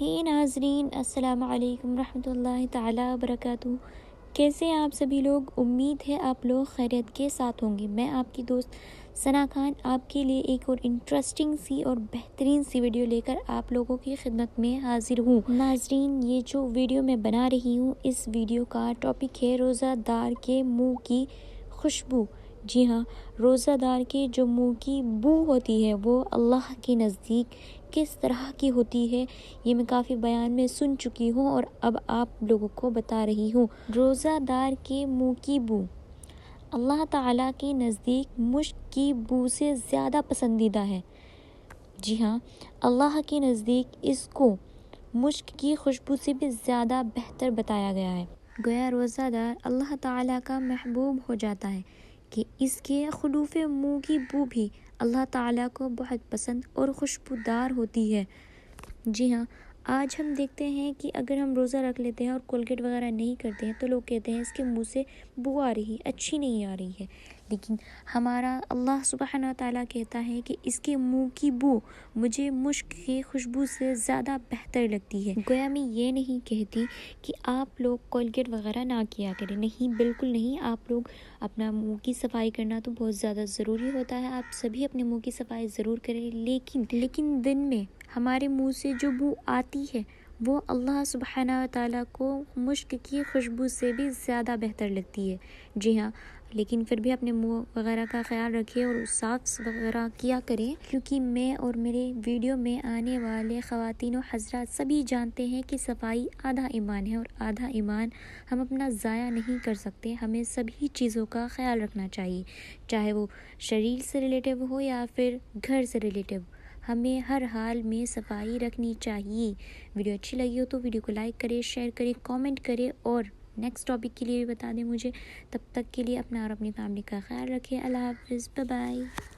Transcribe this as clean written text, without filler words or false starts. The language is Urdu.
ناظرین، السلام علیکم ورحمۃ اللہ تعالی وبرکاتہ۔ کیسے ہیں آپ سبھی لوگ؟ امید ہے آپ لوگ خیریت کے ساتھ ہوں گے۔ میں آپ کی دوست ثنا خان آپ کے لیے ایک اور انٹرسٹنگ سی اور بہترین سی ویڈیو لے کر آپ لوگوں کی خدمت میں حاضر ہوں۔ ناظرین، یہ جو ویڈیو میں بنا رہی ہوں، اس ویڈیو کا ٹاپک ہے روزہ دار کے منہ کی خوشبو۔ جی ہاں، روزہ دار کے جو منہ کی بو ہوتی ہے وہ اللہ کے نزدیک کس طرح کی ہوتی ہے، یہ میں کافی بیان میں سن چکی ہوں اور اب آپ لوگوں کو بتا رہی ہوں۔ روزہ دار کے منہ کی بو اللہ تعالیٰ کے نزدیک مشک کی بو سے زیادہ پسندیدہ ہے۔ جی ہاں، اللہ کے نزدیک اس کو مشک کی خوشبو سے بھی زیادہ بہتر بتایا گیا ہے۔ گویا روزہ دار اللہ تعالیٰ کا محبوب ہو جاتا ہے کہ اس کے خلوف منہ کی بو بھی اللہ تعالیٰ کو بہت پسند اور خوشبودار ہوتی ہے۔ جی ہاں، آج ہم دیکھتے ہیں کہ اگر ہم روزہ رکھ لیتے ہیں اور کولگیٹ وغیرہ نہیں کرتے ہیں تو لوگ کہتے ہیں اس کے منہ سے بو آ رہی ہے، اچھی نہیں آ رہی ہے، لیکن ہمارا اللہ سبحانہ تعالیٰ کہتا ہے کہ اس کے منہ کی بو مجھے مشک کی خوشبو سے زیادہ بہتر لگتی ہے۔ گویا میں یہ نہیں کہتی کہ آپ لوگ کولگیٹ وغیرہ نہ کیا کریں، نہیں، بالکل نہیں۔ آپ لوگ اپنا منہ کی صفائی کرنا تو بہت زیادہ ضروری ہوتا ہے، آپ سبھی اپنے منہ کی صفائی ضرور کریں، لیکن دن میں ہمارے منہ سے جو بو آتی ہے وہ اللہ سبحانہ تعالیٰ کو مشک کی خوشبو سے بھی زیادہ بہتر لگتی ہے۔ جی ہاں، لیکن پھر بھی اپنے منہ وغیرہ کا خیال رکھیں اور صاف وغیرہ کیا کریں، کیونکہ میں اور میرے ویڈیو میں آنے والے خواتین و حضرات سبھی جانتے ہیں کہ صفائی آدھا ایمان ہے اور آدھا ایمان ہم اپنا ضائع نہیں کر سکتے۔ ہمیں سبھی چیزوں کا خیال رکھنا چاہیے، چاہے وہ شریر سے ریلیٹیو ہو یا پھر گھر سے ریلیٹیو، ہمیں ہر حال میں صفائی رکھنی چاہیے۔ ویڈیو اچھی لگی ہو تو ویڈیو کو لائک کرے، شیئر کرے، کامنٹ کرے اور نیکسٹ ٹاپک کے لیے بھی بتا دیں مجھے۔ تب تک کے لیے اپنا اور اپنی فیملی کا خیال رکھیں۔ اللہ حافظ، بائے بائے۔